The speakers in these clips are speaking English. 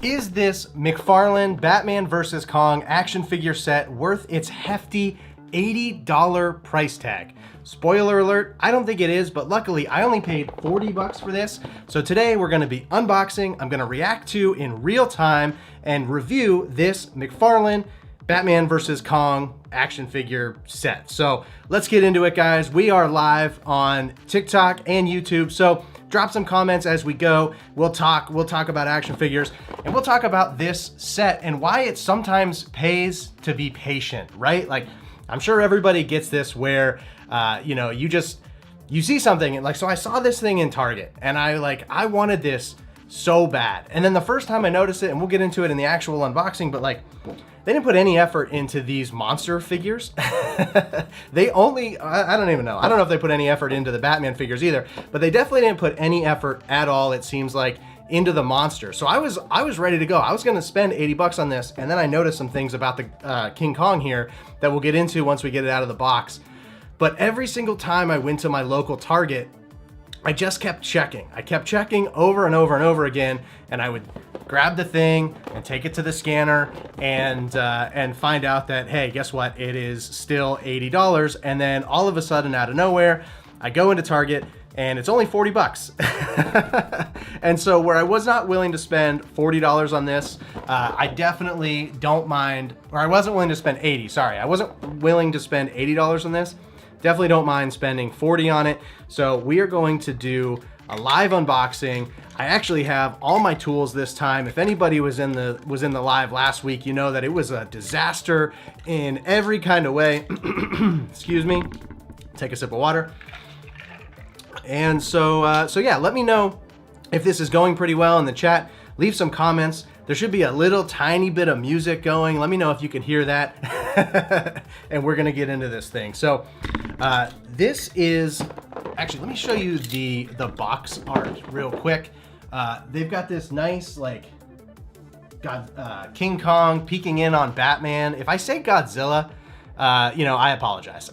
Is this McFarlane Batman vs. Kong action figure set worth its hefty $80 price tag? Spoiler alert, I don't think it is, but luckily I only paid 40 bucks for this. So today we're gonna be unboxing, I'm gonna react to in real time and review this McFarlane Batman vs. Kong action figure set. So let's get into it, guys. We are live on TikTok and YouTube, so drop some comments as we go. We'll talk about action figures, and we'll talk about this set and why it sometimes pays to be patient, right? Like, I'm sure everybody gets this where, you know, you see something and like, so I saw this thing in Target and I wanted this so bad. And then the first time I noticed it, and we'll get into it in the actual unboxing, but like, they didn't put any effort into these monster figures. They only, I don't even know. I don't know if they put any effort into the Batman figures either, but they definitely didn't put any effort at all, it seems like, into the monster. So I was ready to go. I was gonna spend 80 bucks on this, and then I noticed some things about the King Kong here that we'll get into once we get it out of the box. But every single time I went to my local Target, I just kept checking. I kept checking over and over and over again, and I would grab the thing and take it to the scanner and find out that, hey, guess what? It is still $80. And then all of a sudden, out of nowhere, I go into Target and it's only 40 bucks. And so where I was not willing to spend $40 on this, I definitely don't mind, or I wasn't willing to spend 80, sorry. I wasn't willing to spend $80 on this. Definitely don't mind spending 40 on it. So we are going to do a live unboxing. I actually have all my tools this time. If anybody was in the live last week, you know that it was a disaster in every kind of way. Excuse me. Take a sip of water. And so yeah, let me know if this is going pretty well in the chat. Leave some comments. There should be a little tiny bit of music going. Let me know if you can hear that. And we're gonna get into this thing. So this is, actually, let me show you the box art real quick. They've got this nice, like, King Kong peeking in on Batman. If I say Godzilla, you know, I apologize.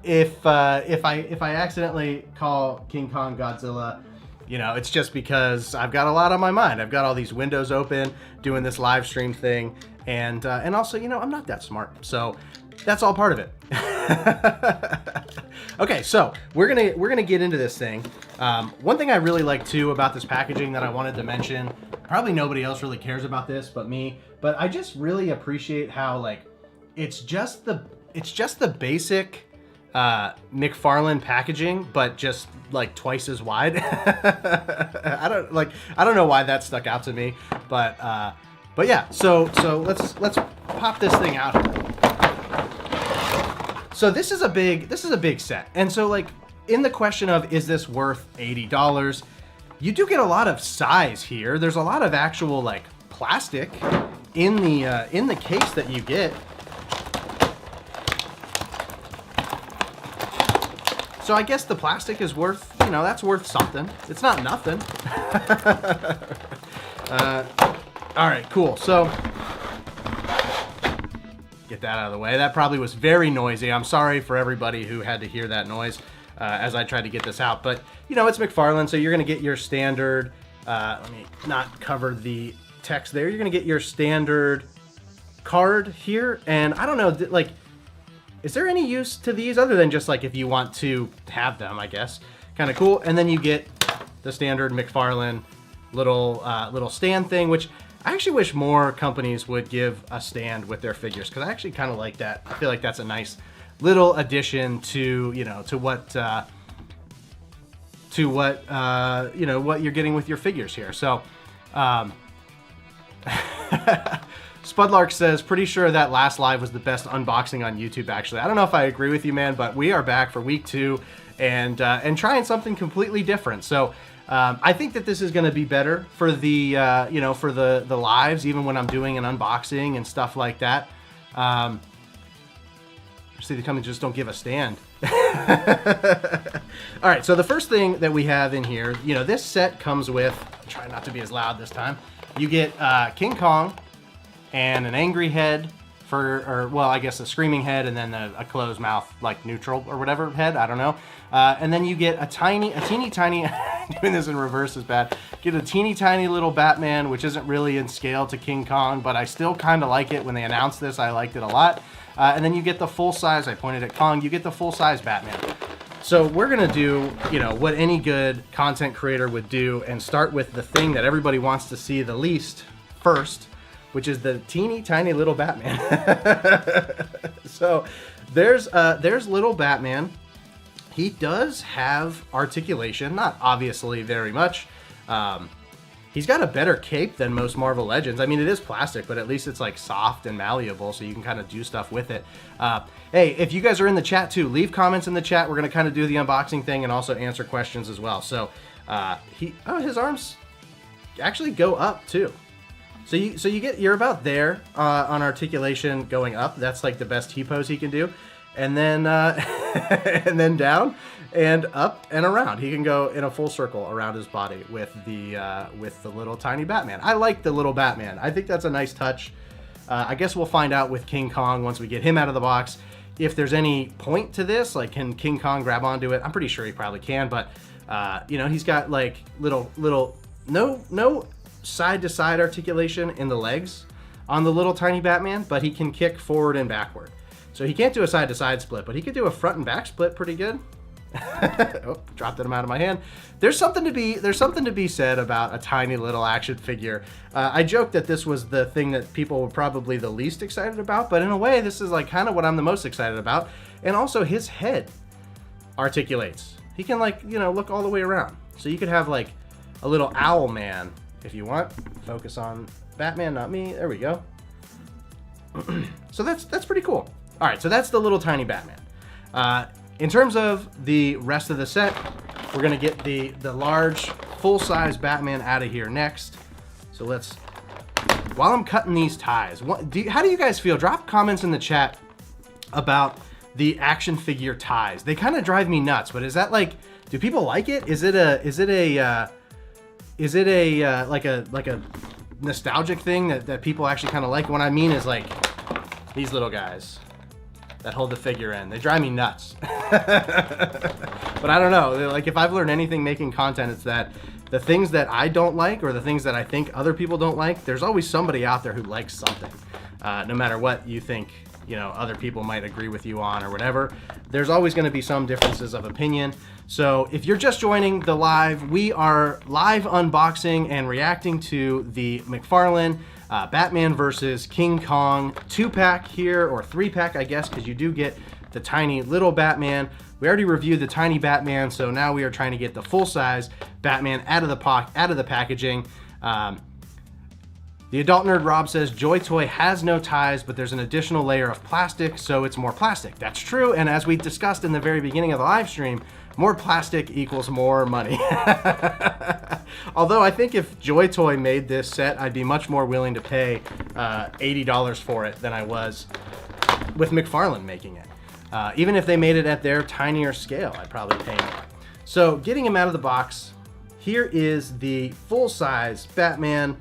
If I accidentally call King Kong Godzilla, you know, it's just because I've got a lot on my mind. I've got all these windows open, doing this live stream thing, and also, you know, I'm not that smart, so that's all part of it. Okay, so we're gonna get into this thing. One thing I really like too about this packaging that I wanted to mention, probably nobody else really cares about this but me, but I just really appreciate how, like, it's just the basic McFarlane packaging, but just like twice as wide. I don't know why that stuck out to me, but yeah. So let's pop this thing out here. So this is a big set, and so, like, in the question of is this worth $80, you do get a lot of size here. There's a lot of actual, like, plastic in the case that you get. So I guess the plastic is worth, you know, that's worth something. It's not nothing. All right, cool. So get that out of the way. That probably was very noisy. I'm sorry for everybody who had to hear that noise as I tried to get this out. But, you know, it's McFarlane, so you're going to get your standard, let me not cover the text there. You're going to get your standard card here. And I don't know, like, is there any use to these other than just, like, if you want to have them, I guess. Kind of cool. And then you get the standard McFarlane little stand thing, which I actually wish more companies would give a stand with their figures, because I actually kind of like that. I feel like that's a nice little addition to, you know, to what you know, what you're getting with your figures here. So Spudlark says, pretty sure that last live was the best unboxing on YouTube, actually. I don't know if I agree with you, man, but we are back for week 2 and trying something completely different. So I think that this is going to be better for the, you know, for the lives, even when I'm doing an unboxing and stuff like that. See, the company just don't give a stand. All right, so the first thing that we have in here, you know, this set comes with, try not to be as loud this time. You get King Kong and an angry head or well, I guess a screaming head, and then a closed mouth, like neutral or whatever head, I don't know. And then you get a teeny tiny, Doing this in reverse is bad. Get a teeny tiny little Batman, which isn't really in scale to King Kong, but I still kind of like it. When they announced this, I liked it a lot. And then you get the full size, I pointed at Kong, you get the full size Batman. So we're gonna do, you know, what any good content creator would do and start with the thing that everybody wants to see the least first, which is the teeny tiny little Batman. So there's little Batman. He does have articulation, not obviously very much. He's got a better cape than most Marvel Legends. I mean, it is plastic, but at least it's like soft and malleable, so you can kind of do stuff with it. Hey, if you guys are in the chat too, leave comments in the chat. We're gonna kind of do the unboxing thing and also answer questions as well. So his arms actually go up too. So you're about there on articulation going up. That's like the best T-pose he can do. And then and then down and up and around. He can go in a full circle around his body with the little tiny Batman. I like the little Batman. I think that's a nice touch. I guess we'll find out with King Kong once we get him out of the box if there's any point to this. Like, can King Kong grab onto it? I'm pretty sure he probably can, but you know, he's got like little no side to side articulation in the legs on the little tiny Batman, but he can kick forward and backward. So he can't do a side-to-side split, but he could do a front and back split pretty good. Oh, dropped it out of my hand. There's something to be said about a tiny little action figure. I joked that this was the thing that people were probably the least excited about, but in a way, this is like kind of what I'm the most excited about. And also, his head articulates. He can, like, you know, look all the way around. So you could have like a little owl man if you want. Focus on Batman, not me. There we go. So that's pretty cool. All right, so that's the little tiny Batman. In terms of the rest of the set, we're gonna get the large full-size Batman out of here next. So let's, while I'm cutting these ties, how do you guys feel? Drop comments in the chat about the action figure ties. They kind of drive me nuts, but is that like, do people like it? Is it a nostalgic thing that people actually kind of like? What I mean is like these little guys that hold the figure in. They drive me nuts. But I don't know, like if I've learned anything making content, it's that the things that I don't like or the things that I think other people don't like, there's always somebody out there who likes something. No matter what you think, you know, other people might agree with you on or whatever, there's always going to be some differences of opinion. So if you're just joining the live, we are live unboxing and reacting to the McFarlane Batman versus King Kong 2-pack here, or 3-pack, I guess, because you do get the tiny little Batman. We already reviewed the tiny Batman, so now we are trying to get the full-size Batman out of the packaging. The Adult Nerd Rob says, Joy Toy has no ties, but there's an additional layer of plastic, so it's more plastic. That's true, and as we discussed in the very beginning of the live stream, more plastic equals more money. Although I think if Joy Toy made this set, I'd be much more willing to pay $80 for it than I was with McFarlane making it. Even if they made it at their tinier scale, I'd probably pay more. So getting him out of the box, here is the full-size Batman,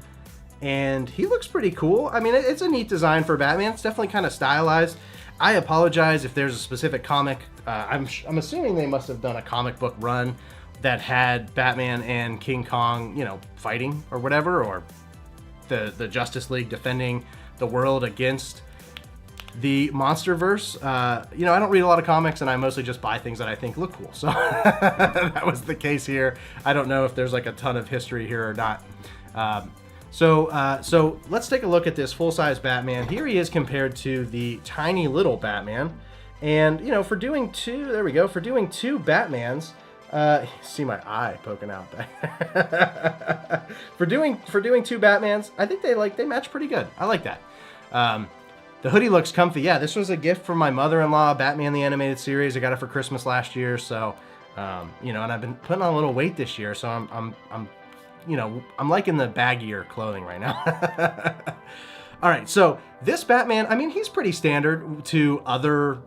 and he looks pretty cool. I mean, it's a neat design for Batman. It's definitely kind of stylized. I apologize if there's a specific comic. I'm assuming they must have done a comic book run that had Batman and King Kong, you know, fighting or whatever, or the Justice League defending the world against the Monsterverse. You know, I don't read a lot of comics, and I mostly just buy things that I think look cool. So that was the case here. I don't know if there's like a ton of history here or not. So let's take a look at this full-size Batman. Here he is compared to the tiny little Batman. And, you know, for doing two, there we go, for doing two Batmans, see my eye poking out there. for doing two Batmans, I think they match pretty good. I like that. The hoodie looks comfy. Yeah, this was a gift from my mother-in-law, Batman the Animated Series. I got it for Christmas last year, so, you know, and I've been putting on a little weight this year, so I'm you know, I'm liking the baggier clothing right now. All right, so this Batman, I mean, he's pretty standard to other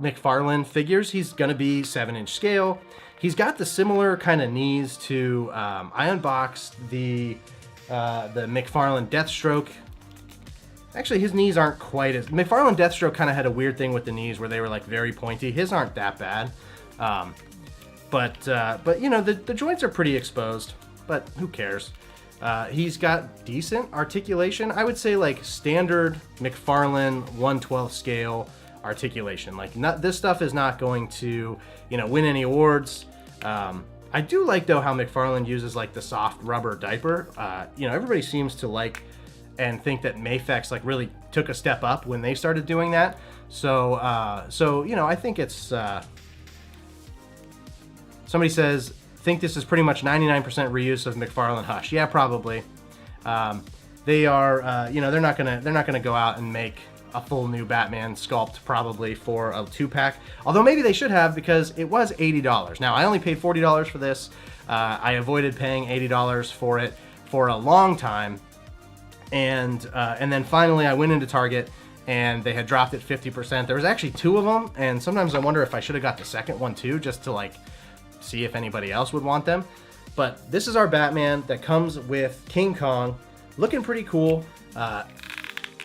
McFarlane figures. He's gonna be 7-inch scale. He's got the similar kind of knees to, I unboxed the McFarlane Deathstroke. Actually, his knees aren't quite as, McFarlane Deathstroke kind of had a weird thing with the knees where they were like very pointy. His aren't that bad. But you know, the joints are pretty exposed, but who cares? He's got decent articulation. I would say like standard McFarlane 1/12 scale articulation. Like this stuff is not going to, you know, win any awards. I do like though how McFarlane uses like the soft rubber diaper. You know, everybody seems to like and think that Mafex like really took a step up when they started doing that. So you know, I think it's somebody says, think this is pretty much 99% reuse of McFarlane Hush. Yeah, probably. They are, you know, they're not gonna go out and make a full new Batman sculpt probably for a 2-pack. Although maybe they should have, because it was $80. Now I only paid $40 for this. I avoided paying $80 for it for a long time, and then finally I went into Target and they had dropped it 50%. There was actually 2 of them, and sometimes I wonder if I should have got the second one too, just to like see if anybody else would want them. But this is our Batman that comes with King Kong, looking pretty cool.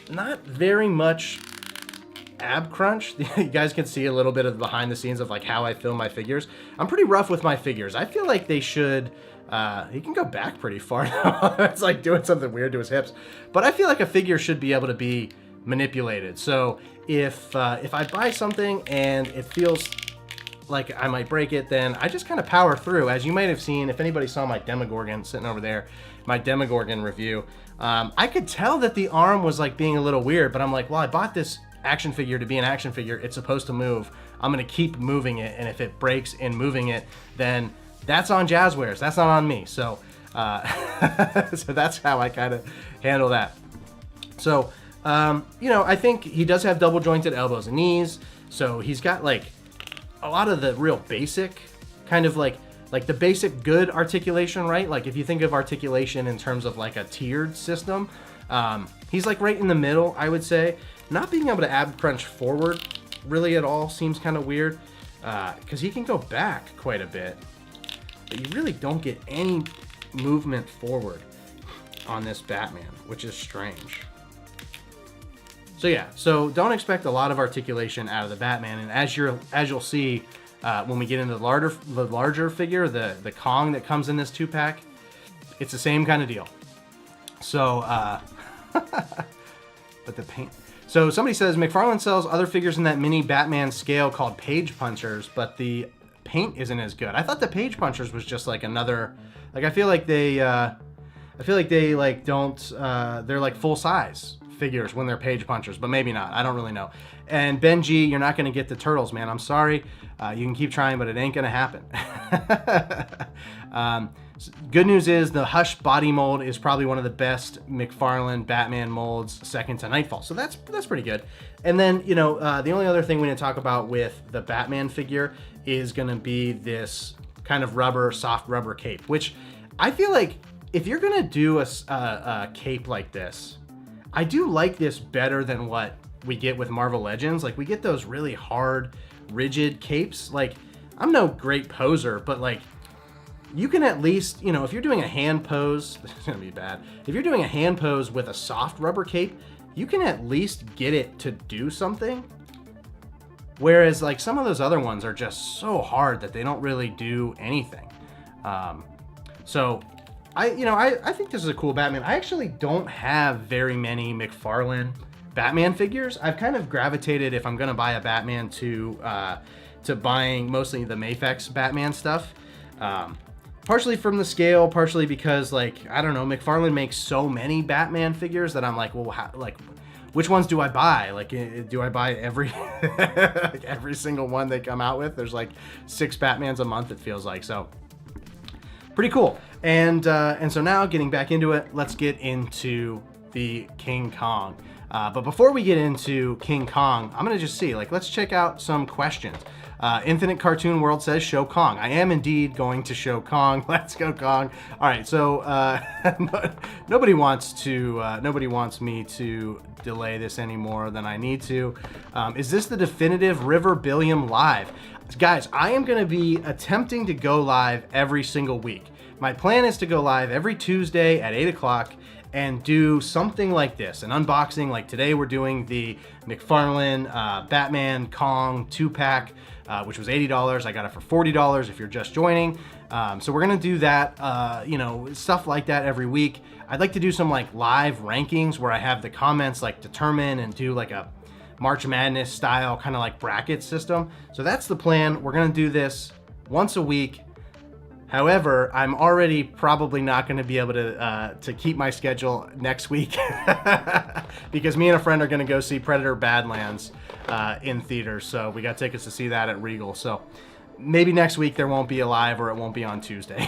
Not very much ab crunch. You guys can see a little bit of the behind the scenes of like how I film my figures. I'm pretty rough with my figures. I feel like they should, he can go back pretty far now. It's like doing something weird to his hips. But I feel like a figure should be able to be manipulated. So if I buy something and it feels like I might break it, then I just kind of power through. As you might have seen, if anybody saw my Demogorgon sitting over there, my Demogorgon review, I could tell that the arm was like being a little weird, but I'm like, well, I bought this action figure to be an action figure. It's supposed to move. I'm gonna keep moving it, and if it breaks in moving it, then that's on Jazzwares. That's not on me. So, so that's how I kind of handle that. So, you know, I think he does have double jointed elbows and knees. So he's got like a lot of the real basic kind of like the basic good articulation, right? Like if you think of articulation in terms of like a tiered system, he's like right in the middle, I would say. Not being able to ab crunch forward really at all seems kind of weird, because he can go back quite a bit, but you really don't get any movement forward on this Batman, which is strange. So yeah, so don't expect a lot of articulation out of the Batman, and as you'll see when we get into the larger figure, the Kong that comes in this 2-pack, it's the same kind of deal. So, but the paint. So somebody says McFarlane sells other figures in that mini Batman scale called Page Punchers, but the paint isn't as good. I thought the Page Punchers was just like another, like I feel like they like don't, they're like full size figures when they're Page Punchers, but maybe not. I don't really know. And Benji, you're not going to get the turtles, man. I'm sorry. You can keep trying, but it ain't going to happen. Good news is the Hush body mold is probably one of the best McFarlane Batman molds, second to Nightfall. So that's pretty good. And then, you know, the only other thing we need to talk about with the Batman figure is going to be this kind of soft rubber cape, which I feel like if you're going to do a cape like this, I do like this better than what we get with Marvel Legends. Like we get those really hard, rigid capes. Like I'm no great poser, but like you can at least, you know, if you're doing a hand pose, this is gonna be bad. If you're doing a hand pose with a soft rubber cape, you can at least get it to do something. Whereas like some of those other ones are just so hard that they don't really do anything. So I think this is a cool Batman. I actually don't have very many McFarlane Batman figures. I've kind of gravitated, if I'm gonna buy a Batman, to buying mostly the Mafex Batman stuff. Partially from the scale, partially because like, I don't know, McFarlane makes so many Batman figures that I'm like, well, which ones do I buy? Like, do I buy every every single one they come out with? There's like 6 Batmans a month, it feels like. So pretty cool. And so now getting back into it, let's get into the King Kong. But before we get into King Kong, I'm gonna just see, like, let's check out some questions. Infinite Cartoon World says show Kong. I am indeed going to show Kong. Let's go Kong. All right, so nobody wants me to delay this any more than I need to. Is this the definitive River Billiam live? Guys, I am going to be attempting to go live every single week. My plan is to go live every Tuesday at 8 o'clock and do something like this, an unboxing. Like today we're doing the McFarlane Batman Kong 2-pack, which was $80. I got it for $40 if you're just joining. So we're gonna do that, you know, stuff like that every week. I'd like to do some like live rankings where I have the comments like determine and do like a March Madness style kind of like bracket system. So that's the plan. We're gonna do this once a week. However, I'm already probably not going to be able to keep my schedule next week because me and a friend are going to go see Predator Badlands in theaters. So we got tickets to see that at Regal. So maybe next week there won't be a live, or it won't be on Tuesday.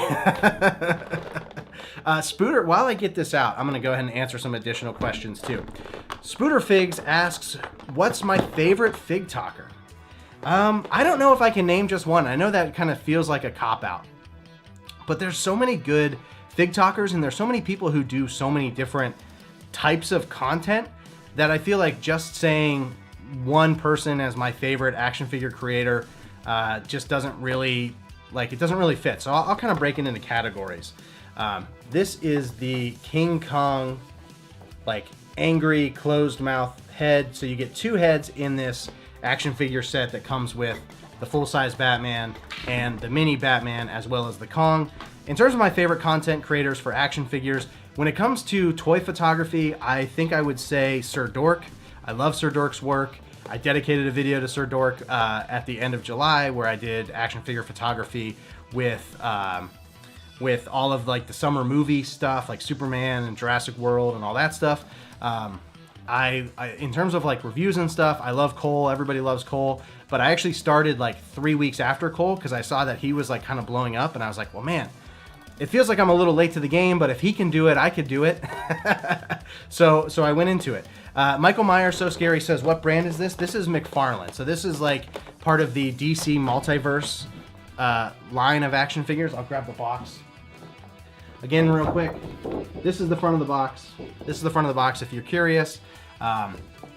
Spooter, while I get this out, I'm going to go ahead and answer some additional questions too. Spooter Figs asks, what's my favorite fig talker? I don't know if I can name just one. I know that kind of feels like a cop-out. But there's so many good fig talkers, and there's so many people who do so many different types of content that I feel like just saying one person as my favorite action figure creator just doesn't really, like, it doesn't really fit. So I'll kind of break it into categories. This is the King Kong, like, angry closed mouth head. So you get two heads in this action figure set that comes with the full-size Batman and the mini Batman, as well as the Kong. In terms of my favorite content creators for action figures, when it comes to toy photography, I think I would say Sir Dork. I love Sir Dork's work. I dedicated a video to Sir Dork at the end of July where I did action figure photography with all of like the summer movie stuff, like Superman and Jurassic World and all that stuff. In terms of like reviews and stuff, I love Cole. Everybody loves Cole. But I actually started like 3 weeks after Cole because I saw that he was like kind of blowing up, and I was like, well, man, it feels like I'm a little late to the game, but if he can do it, I could do it. So I went into it. Michael Myers So Scary says, what brand is this? This is McFarlane. So this is like part of the DC Multiverse line of action figures. I'll grab the box. Again, real quick, this is the front of the box. This is the front of the box if you're curious.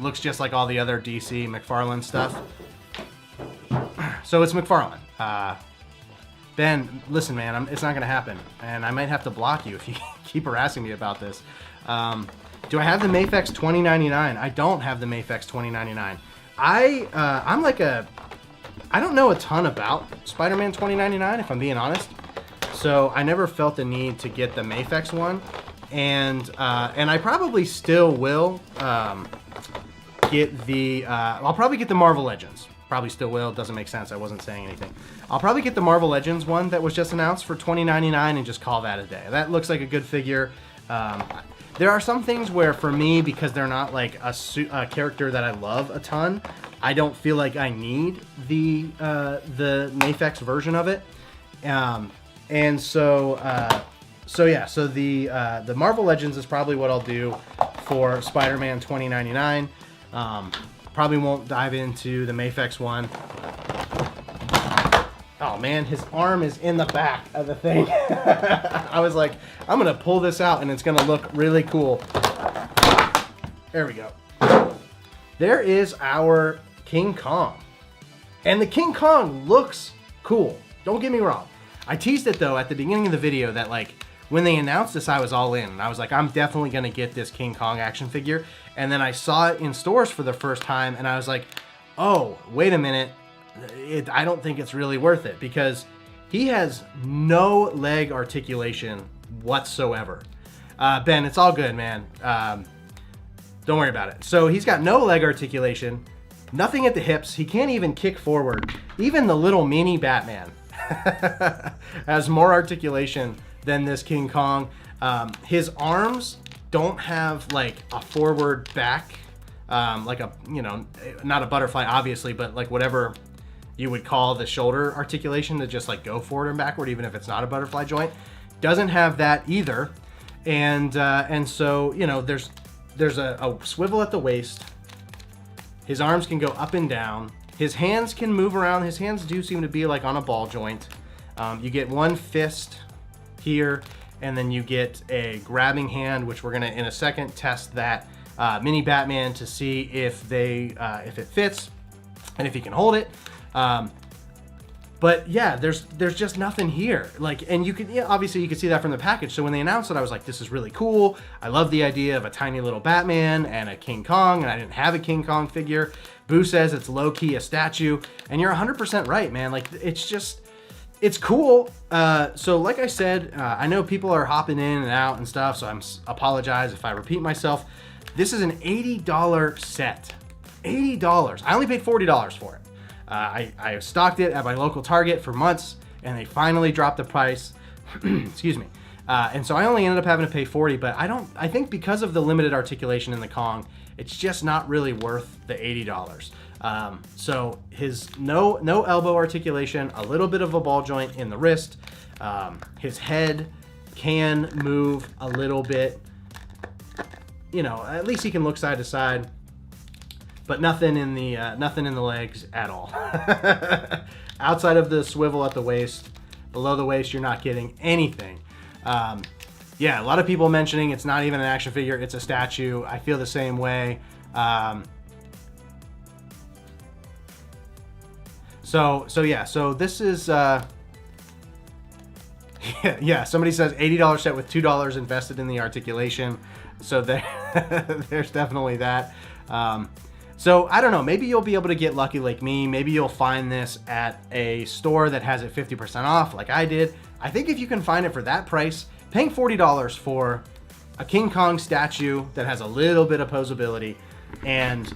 Looks just like all the other DC McFarlane stuff. So it's McFarlane. Ben, listen, man, it's not going to happen. And I might have to block you if you keep harassing me about this. Do I have the Mafex 2099? I don't have the Mafex 2099. I'm like I don't know a ton about Spider-Man 2099, if I'm being honest. So I never felt the need to get the Mafex one. And I probably still will get the... I'll probably get the Marvel Legends. Probably still will. Doesn't make sense. I wasn't saying anything. I'll probably get the Marvel Legends one that was just announced for $20.99 and just call that a day. That looks like a good figure. There are some things where, for me, because they're not like a character that I love a ton, I don't feel like I need the Mafex version of it. And so yeah. So the Marvel Legends is probably what I'll do for Spider-Man 2099. Probably won't dive into the Mafex one. Oh man, his arm is in the back of the thing. I was like, I'm gonna pull this out and it's gonna look really cool. There we go. There is our King Kong. And the King Kong looks cool. Don't get me wrong. I teased it though at the beginning of the video that like, when they announced this, I was all in. And I was like, I'm definitely gonna get this King Kong action figure. And then I saw it in stores for the first time and I was like, oh, wait a minute. I don't think it's really worth it because he has no leg articulation whatsoever. Ben, it's all good, man. Don't worry about it. So he's got no leg articulation, nothing at the hips. He can't even kick forward. Even the little mini Batman has more articulation than this King Kong. His arms don't have like a forward back, like a, you know, not a butterfly obviously, but like whatever you would call the shoulder articulation to just like go forward and backward, even if it's not a butterfly joint. Doesn't have that either. And so, you know, there's a swivel at the waist. His arms can go up and down. His hands can move around. His hands do seem to be like on a ball joint. You get one fist here, and then you get a grabbing hand, which we're gonna in a second test that mini Batman to see if it fits and if he can hold it. But yeah, there's just nothing here. Like, and you can, yeah, obviously you can see that from the package. So when they announced it, I was like, this is really cool. I love the idea of a tiny little Batman and a King Kong, and I didn't have a King Kong figure. Boo says it's low-key a statue, and you're 100% right, man. Like, it's cool. So like I said, I know people are hopping in and out and stuff, so apologize if I repeat myself. This is an $80 set. $80. I only paid $40 for it. I stocked it at my local Target for months, and they finally dropped the price. Excuse me. And so I only ended up having to pay $40, but I think because of the limited articulation in the Kong, it's just not really worth the $80. So his no elbow articulation, a little bit of a ball joint in the wrist. His head can move a little bit. You know, at least he can look side to side. But nothing in the legs at all. Outside of the swivel at the waist, below the waist, you're not getting anything. Yeah, a lot of people mentioning it's not even an action figure, it's a statue. I feel the same way. So this is yeah. Somebody says $80 set with $2 invested in the articulation. So there's definitely that. So I don't know, maybe you'll be able to get lucky like me. Maybe you'll find this at a store that has it 50% off like I did. I think if you can find it for that price, paying $40 for a King Kong statue that has a little bit of posability and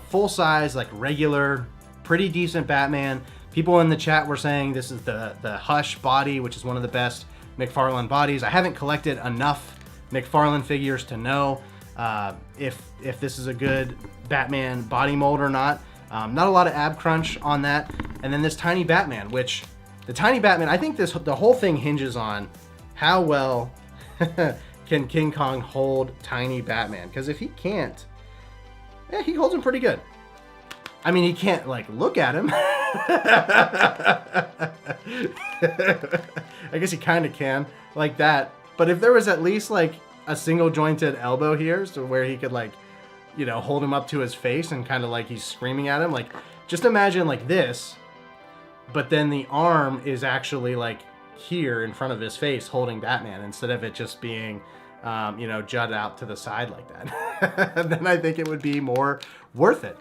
full size, like regular, pretty decent Batman. People in the chat were saying this is the Hush body, which is one of the best McFarlane bodies. I haven't collected enough McFarlane figures to know if this is a good Batman body mold or not. Not a lot of ab crunch on that. And then this tiny Batman, which the tiny Batman, I think the whole thing hinges on how well can King Kong hold tiny Batman. Because if he can't, he holds him pretty good. I mean, he can't like look at him. I guess he kind of can like that. But if there was at least like a single jointed elbow here, so where he could like, you know, hold him up to his face and kind of like he's screaming at him. Like, just imagine like this, but then the arm is actually like here in front of his face holding Batman instead of it just being, you know, jutted out to the side like that. Then I think it would be more worth it.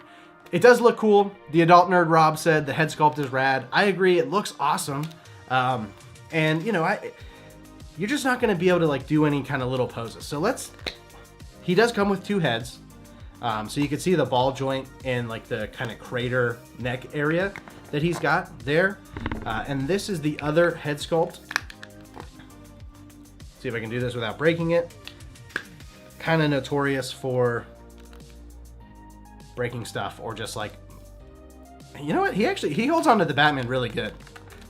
It does look cool. The adult nerd Rob said the head sculpt is rad. I agree. It looks awesome. And you know, you're just not going to be able to like do any kind of little poses. So he does come with two heads. So you can see the ball joint in like the kind of crater neck area that he's got there. And this is the other head sculpt. See if I can do this without breaking it. Kind of notorious for breaking stuff or just like, you know what? He holds on to the Batman really good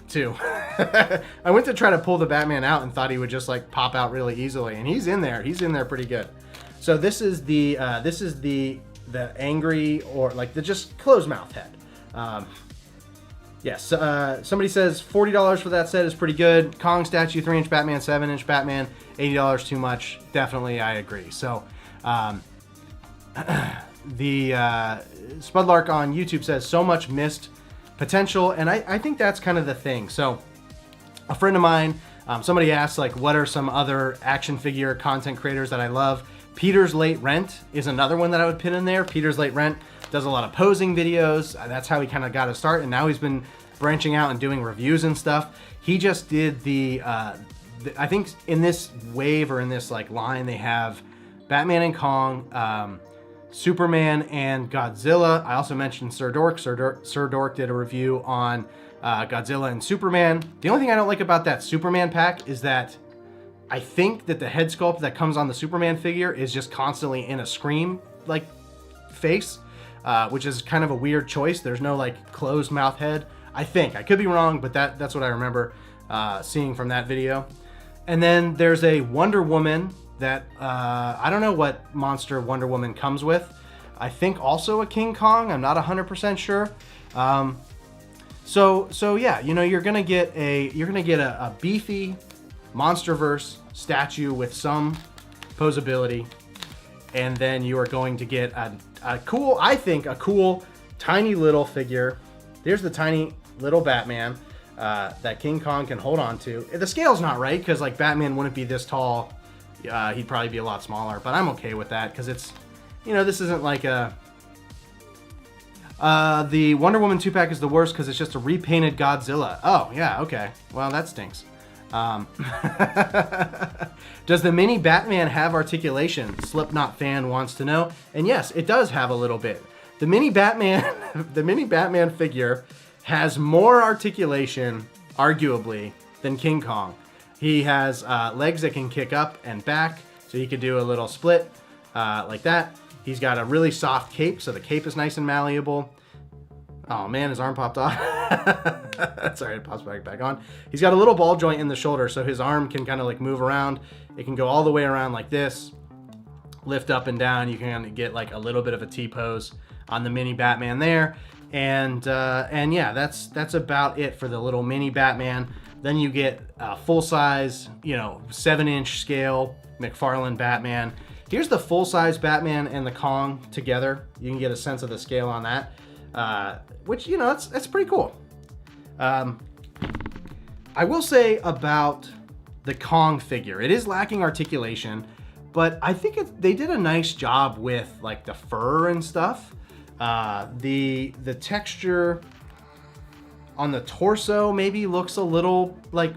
too. I went to try to pull the Batman out and thought he would just like pop out really easily, and he's in there pretty good. So this is the angry, or like the just closed mouth head. Yes, somebody says $40 for that set is pretty good. Kong statue, 3-inch Batman, 7-inch Batman, $80 too much. Definitely, I agree. So the Spudlark on YouTube says so much missed potential, and I think that's kind of the thing. So a friend of mine, somebody asked like, what are some other action figure content creators that I love? Peter's Late Rent is another one that I would put in there. Peter's Late Rent does a lot of posing videos. That's how he kind of got to start, and now he's been branching out and doing reviews and stuff. He just did I think in this wave or in this like line, they have Batman and Kong, Superman and Godzilla. I also mentioned Sir Dork. Sir Dork did a review on Godzilla and Superman. The only thing I don't like about that Superman pack is that I think that the head sculpt that comes on the Superman figure is just constantly in a scream like face, which is kind of a weird choice. There's no like closed mouth head. I think, I could be wrong, but that's what I remember seeing from that video. And then there's a Wonder Woman that I don't know what monster Wonder Woman comes with. I think also a King Kong. I'm not 100% sure. So yeah, you know, you're gonna get a beefy Monsterverse statue with some posability, and then you are going to get a cool, I think, a cool tiny little figure. There's the tiny little Batman. that King Kong can hold on to. The scale's not right because like Batman wouldn't be this tall. He'd probably be a lot smaller, but I'm okay with that because it's, you know, this isn't like a... the Wonder Woman 2-pack is the worst because it's just a repainted Godzilla. Oh, yeah, okay. Well, that stinks. Does the mini Batman have articulation? Slipknot fan wants to know. And yes, it does have a little bit. The mini Batman, the mini Batman figure has more articulation, arguably, than King Kong. He has legs that can kick up and back, so he could do a little split like that. He's got a really soft cape, so the cape is nice and malleable. Oh man, his arm popped off. Sorry, it pops back on. He's got a little ball joint in the shoulder, so his arm can kind of like move around. It can go all the way around like this, lift up and down. You can kind of get like a little bit of a T-pose on the mini Batman there. And yeah, that's about it for the little mini Batman. Then you get a full-size, you know, 7-inch scale McFarlane Batman. Here's the full-size Batman and the Kong together. You can get a sense of the scale on that, which, you know, that's pretty cool. I will say about the Kong figure, it is lacking articulation, but I think they did a nice job with like the fur and stuff. The texture on the torso maybe looks a little like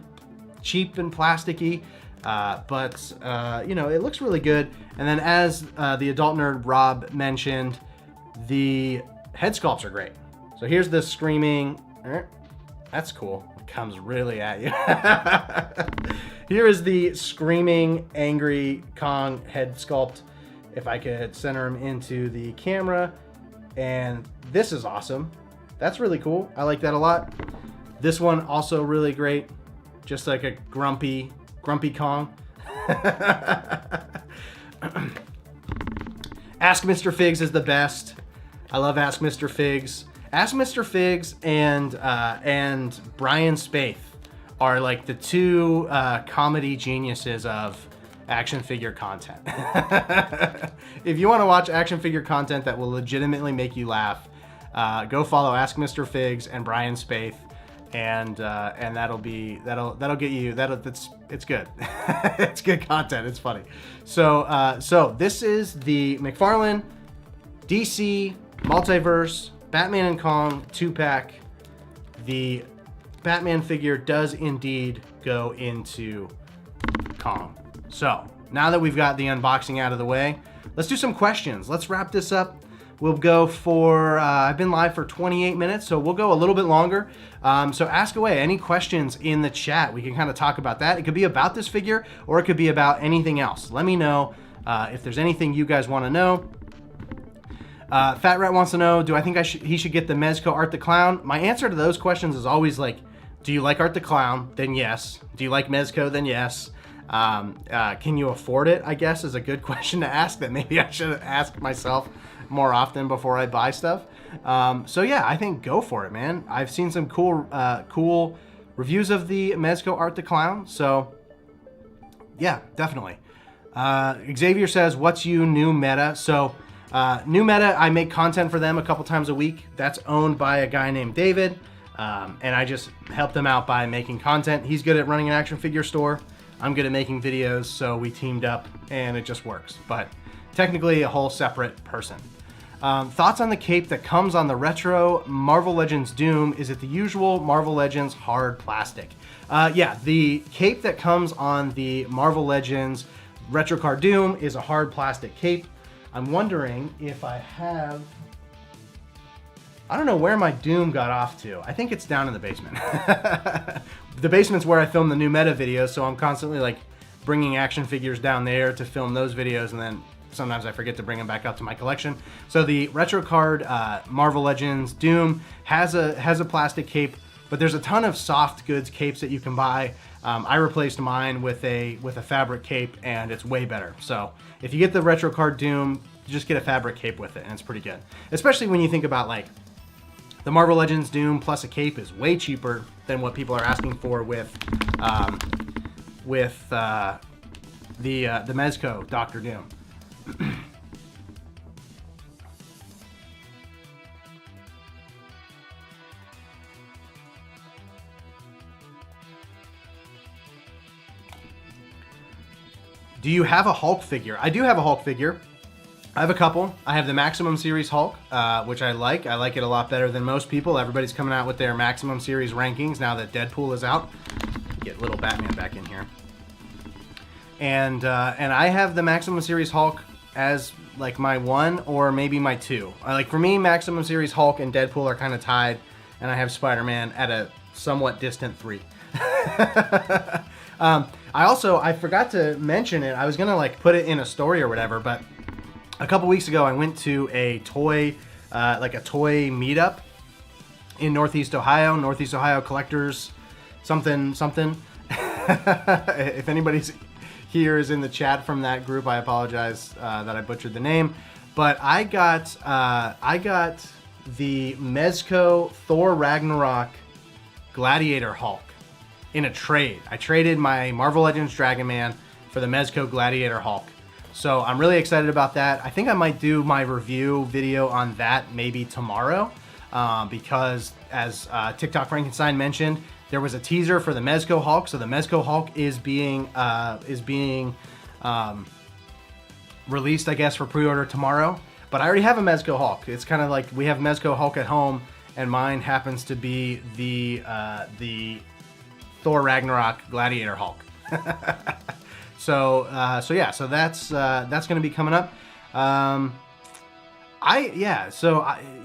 cheap and plasticky, but you know, it looks really good. And then as the adult nerd Rob mentioned, the head sculpts are great. So here's the screaming, that's cool, it comes really at you. Here is the screaming angry Kong head sculpt. If I could center him into the camera, and this is awesome. That's really cool. I like that a lot. This one also really great. Just like a grumpy Kong. Ask Mr. Figs is the best. I love Ask Mr. Figs. Ask Mr. Figs and Brian Spaeth are like the two comedy geniuses of action figure content. If you want to watch action figure content that will legitimately make you laugh, go follow Ask Mr. Figs and Brian Spaeth, and that'll get you. It's good. It's good content. It's funny. So this is the McFarlane DC Multiverse Batman and Kong 2-pack. The Batman figure does indeed go into Kong. So now that we've got the unboxing out of the way, let's do some questions. Let's wrap this up. We'll go for, I've been live for 28 minutes, so we'll go a little bit longer. So ask away. Any questions in the chat, we can kind of talk about that. It could be about this figure, or it could be about anything else. Let me know if there's anything you guys want to know. Fat Rat wants to know, do I think he should get the Mezco Art the Clown? My answer to those questions is always like, do you like Art the Clown? Then yes. Do you like Mezco? Then yes. Can you afford it, I guess, is a good question to ask that maybe I should ask myself more often before I buy stuff. So yeah, I think go for it, man. I've seen some cool reviews of the Mezco Art the Clown, so yeah, definitely. Xavier says, what's new meta? So new meta, I make content for them a couple times a week. That's owned by a guy named David, and I just help them out by making content. He's good at running an action figure store. I'm good at making videos, so we teamed up and it just works. But technically a whole separate person. Thoughts on the cape that comes on the retro Marvel Legends Doom? Is it the usual Marvel Legends hard plastic? Yeah, the cape that comes on the Marvel Legends Retro Card Doom is a hard plastic cape. I'm wondering if I have... I don't know where my Doom got off to. I think it's down in the basement. The basement's where I film the new meta videos, so I'm constantly like bringing action figures down there to film those videos, and then sometimes I forget to bring them back up to my collection. So the Retro Card Marvel Legends Doom has a plastic cape, but there's a ton of soft goods capes that you can buy. I replaced mine with a fabric cape, and it's way better. So if you get the Retro Card Doom, just get a fabric cape with it, and it's pretty good. Especially when you think about like the Marvel Legends Doom plus a cape is way cheaper than what people are asking for with the Mezco Dr. Doom. Do you have a Hulk figure? I do have a Hulk figure. I have a couple. I have the Maximum Series Hulk, which I like. I like it a lot better than most people. Everybody's coming out with their Maximum Series rankings now that Deadpool is out. Get little Batman back in here. And I have the Maximum Series Hulk as like my 1 or maybe my 2. Like for me, Maximum Series Hulk and Deadpool are kind of tied, and I have Spider-Man at a somewhat distant 3. I forgot to mention it. I was gonna like put it in a story or whatever, but a couple weeks ago I went to a toy meetup in Northeast Ohio Collectors something. If anybody's here is in the chat from that group, I apologize that I butchered the name, but I got the Mezco Thor Ragnarok Gladiator Hulk in a trade. I traded my Marvel Legends Dragon Man for the Mezco Gladiator Hulk. So I'm really excited about that. I think I might do my review video on that maybe tomorrow because as TikTok Frankenstein mentioned, there was a teaser for the Mezco Hulk. So the Mezco Hulk is being released, I guess, for pre-order tomorrow. But I already have a Mezco Hulk. It's kind of like we have Mezco Hulk at home, and mine happens to be the Thor Ragnarok Gladiator Hulk. So that's going to be coming up.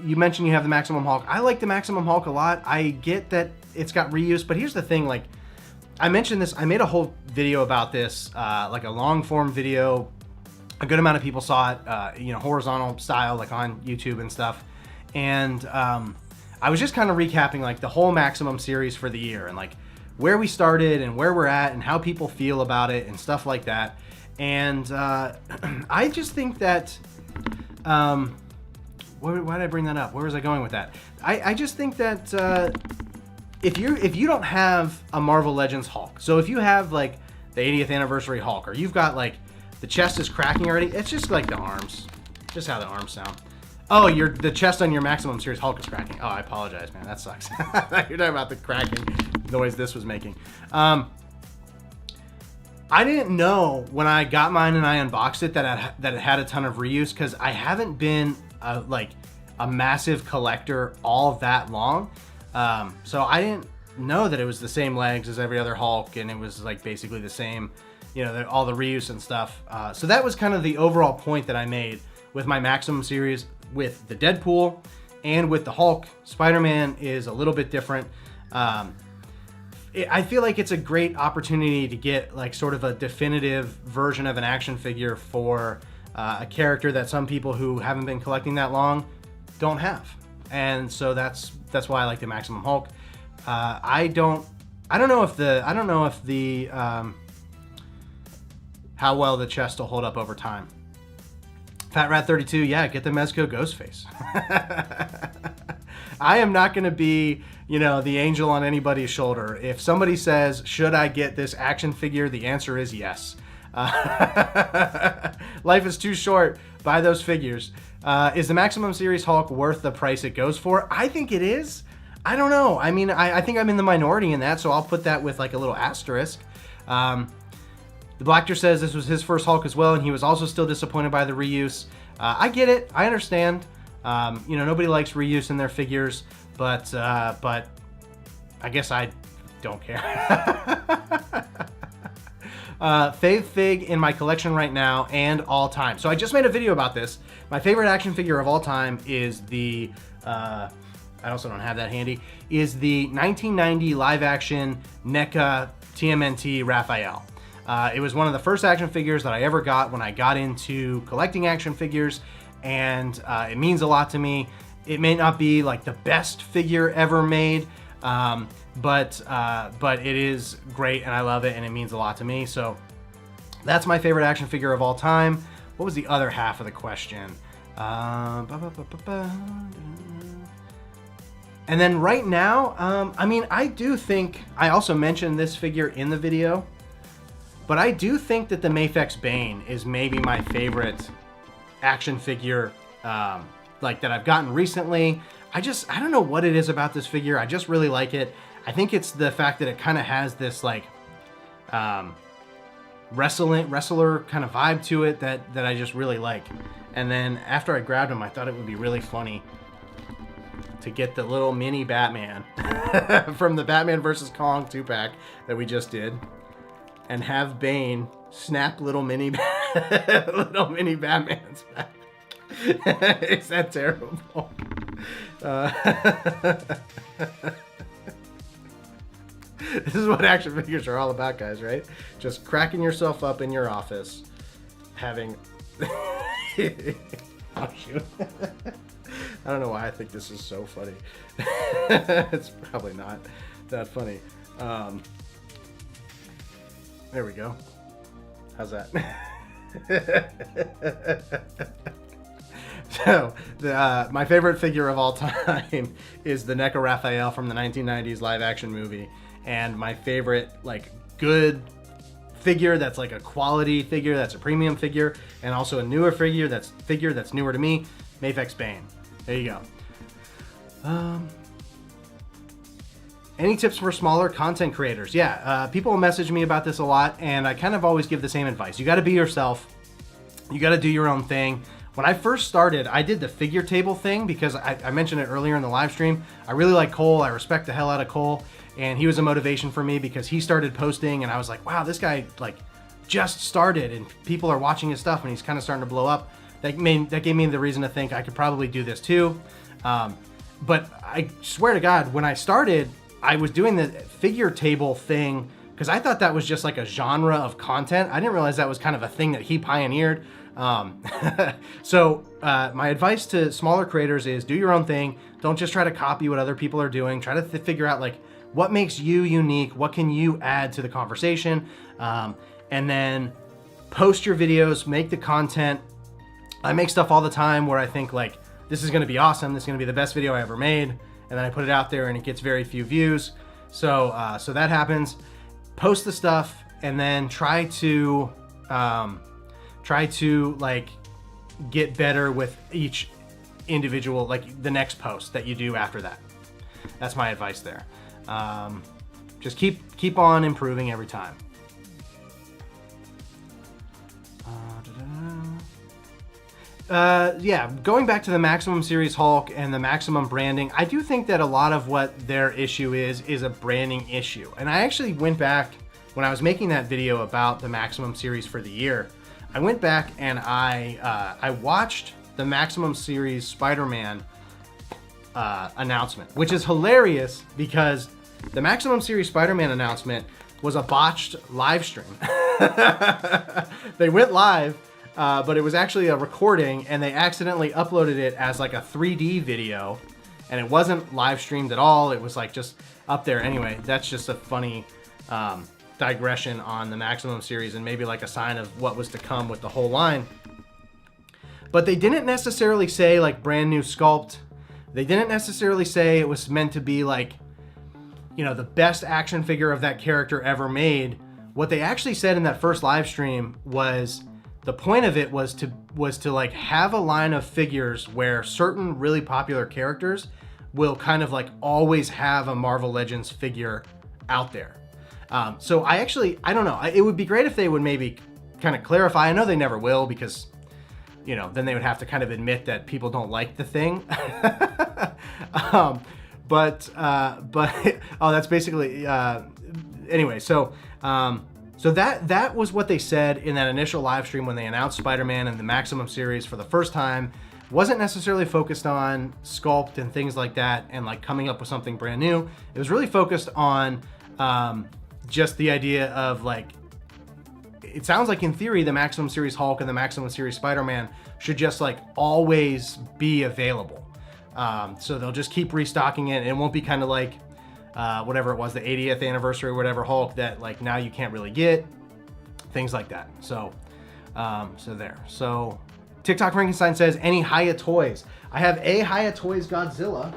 You mentioned you have the Maximum Hulk. I like the Maximum Hulk a lot. I get that it's got reuse, but here's the thing, like I mentioned this, I made a whole video about this, like a long form video. A good amount of people saw it, horizontal style, like on YouTube and stuff. And I was just kind of recapping like the whole Maximum series for the year and like where we started and where we're at and how people feel about it and stuff like that. And I just think that, why did I bring that up? Where was I going with that? I just think that if you don't have a Marvel Legends Hulk, so if you have like the 80th anniversary Hulk, or you've got like the chest is cracking already, it's just like the arms, just how the arms sound. Oh, the chest on your Maximum Series Hulk is cracking. Oh, I apologize, man. That sucks. You're talking about the cracking noise this was making. I didn't know when I got mine and I unboxed it that it had a ton of reuse, because I haven't been like a massive collector all that long. So I didn't know that it was the same legs as every other Hulk, and it was like basically the same, all the reuse and stuff. So that was kind of the overall point that I made with my Maximum series. With the Deadpool and with the Hulk, Spider-Man is a little bit different. I feel like it's a great opportunity to get like sort of a definitive version of an action figure for a character that some people who haven't been collecting that long don't have. And so that's why I like the Maximum Hulk. I don't know if the how well the chest will hold up over time. Fat Rat 32, yeah, get the Mezco Ghostface. I am not going to be, the angel on anybody's shoulder. If somebody says, should I get this action figure? The answer is yes. Life is too short. Buy those figures. Is the Maximum Series Hulk worth the price it goes for? I think it is. I don't know. I mean, I think I'm in the minority in that, so I'll put that with like a little asterisk. The Blackter says this was his first Hulk as well, and he was also still disappointed by the reuse. I get it. I understand. Nobody likes reuse in their figures, but I guess I don't care. Fave fig in my collection right now and all time. So I just made a video about this. My favorite action figure of all time is the, I also don't have that handy, is the 1990 live action NECA TMNT Raphael. It was one of the first action figures that I ever got when I got into collecting action figures, and it means a lot to me. It may not be like the best figure ever made, but it is great and I love it and it means a lot to me. So that's my favorite action figure of all time. What was the other half of the question? And then right now, I do think, I also mentioned this figure in the video, but I do think that the Mafex Bane is maybe my favorite action figure like that I've gotten recently. I don't know what it is about this figure. I just really like it. I think it's the fact that it kind of has this like wrestler kind of vibe to it that I just really like. And then after I grabbed him, I thought it would be really funny to get the little mini Batman from the Batman vs. Kong 2-pack that we just did, and have Bane snap little mini Batmans back. Is that terrible? This is what action figures are all about, guys, right? Just cracking yourself up in your office, having... Oh, shoot. I don't know why I think this is so funny. It's probably not that funny. There we go. How's that? So, my favorite figure of all time is the NECA Raphael from the 1990s live action movie. And my favorite, like, good figure that's like a quality figure, that's a premium figure, and also a newer figure that's newer to me, Mafex Bane. There you go. Any tips for smaller content creators? Yeah, people message me about this a lot, and I kind of always give the same advice. You got to be yourself. You got to do your own thing. When I first started, I did the figure table thing because I mentioned it earlier in the live stream. I really like Cole. I respect the hell out of Cole, and he was a motivation for me because he started posting, and I was like, wow, this guy like just started, and people are watching his stuff, and he's kind of starting to blow up. That gave me the reason to think I could probably do this too. But I swear to God, when I started, I was doing the figure table thing because I thought that was just like a genre of content. I didn't realize that was kind of a thing that he pioneered. So my advice to smaller creators is do your own thing. Don't just try to copy what other people are doing. Try to figure out like what makes you unique. What can you add to the conversation? And then post your videos, make the content. I make stuff all the time where I think like, this is going to be awesome. This is going to be the best video I ever made. And then I put it out there and it gets very few views. So that happens. Post the stuff and then try to like get better with each individual, like the next post that you do after that. That's my advice there. Just keep on improving every time. Yeah, going back to the Maximum Series Hulk and the Maximum branding, I do think that a lot of what their issue is a branding issue. And I actually went back, when I was making that video about the Maximum Series for the year, I went back and I watched the Maximum Series Spider-Man announcement, which is hilarious because the Maximum Series Spider-Man announcement was a botched live stream. They went live, but it was actually a recording, and they accidentally uploaded it as like a 3D video, and it wasn't live streamed at all. It was like just up there. Anyway, that's just a funny digression on the Maximum series, and maybe like a sign of what was to come with the whole line. But they didn't necessarily say like brand new sculpt. They didn't necessarily say it was meant to be like, you know, the best action figure of that character ever made. What they actually said in that first live stream was the point of it was to like have a line of figures where certain really popular characters will kind of like always have a Marvel Legends figure out there. So I don't know. It would be great if they would maybe kind of clarify. I know they never will because, you know, then they would have to kind of admit that people don't like the thing. But oh, that's basically anyway. So that was what they said in that initial live stream when they announced Spider-Man and the Maximum series for the first time. Wasn't necessarily focused on sculpt and things like that and like coming up with something brand new. It was really focused on just the idea of like, it sounds like in theory the Maximum Series Hulk and the Maximum Series Spider-Man should just like always be available. So they'll just keep restocking it, and it won't be kind of like whatever it was, the 80th anniversary or whatever Hulk that like now you can't really get, things like that. So there. So TikTok Frankenstein says, any Hiya Toys? I have a Hiya Toys Godzilla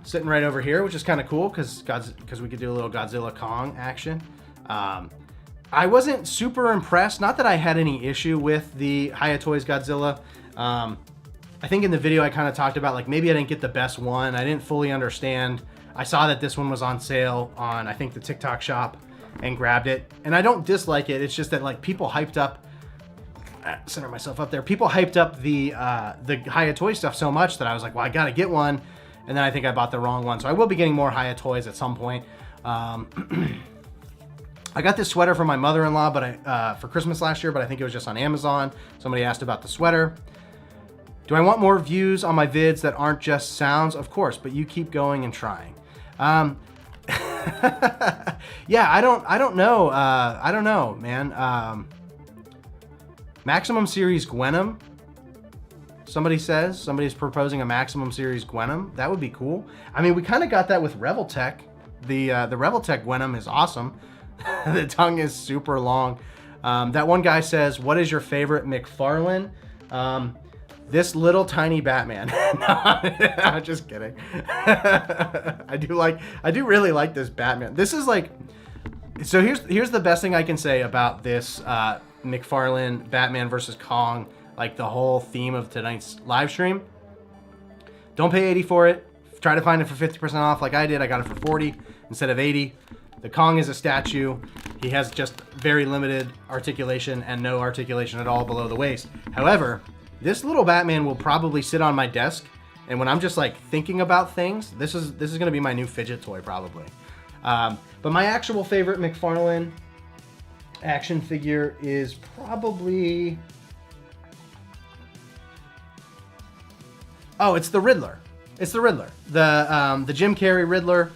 sitting right over here, which is kind of cool because we could do a little Godzilla Kong action. I wasn't super impressed. Not that I had any issue with the Hiya Toys Godzilla. I think in the video I kind of talked about like maybe I didn't get the best one. I didn't fully understand. I saw that this one was on sale on I think the TikTok shop, and grabbed it. And I don't dislike it. It's just that like people hyped up, center myself up there. People hyped up the Hiya Toy stuff so much that I was like, well, I gotta get one. And then I think I bought the wrong one. So I will be getting more Hiya Toys at some point. I got this sweater from my mother-in-law, but for Christmas last year, but I think it was just on Amazon. Somebody asked about the sweater. Do I want more views on my vids that aren't just sounds? Of course, but you keep going and trying. Yeah, I don't know. I don't know, man. Maximum Series Gwenum. Somebody's proposing a Maximum Series Gwenum. That would be cool. I mean, we kind of got that with Reveltech. The Reveltech Gwenum is awesome. The tongue is super long. That one guy says, what is your favorite McFarlane? This little tiny Batman. No, I'm just kidding. I do really like this Batman. This is like, so here's the best thing I can say about this McFarlane Batman versus Kong, like the whole theme of tonight's live stream. Don't pay 80 for it. Try to find it for 50% off like I did. I got it for 40 instead of 80. The Kong is a statue. He has just very limited articulation and no articulation at all below the waist. However, this little Batman will probably sit on my desk, and when I'm just like thinking about things, this is gonna be my new fidget toy probably. But my actual favorite McFarlane action figure is probably, oh, it's the Riddler. It's the Riddler. The Jim Carrey Riddler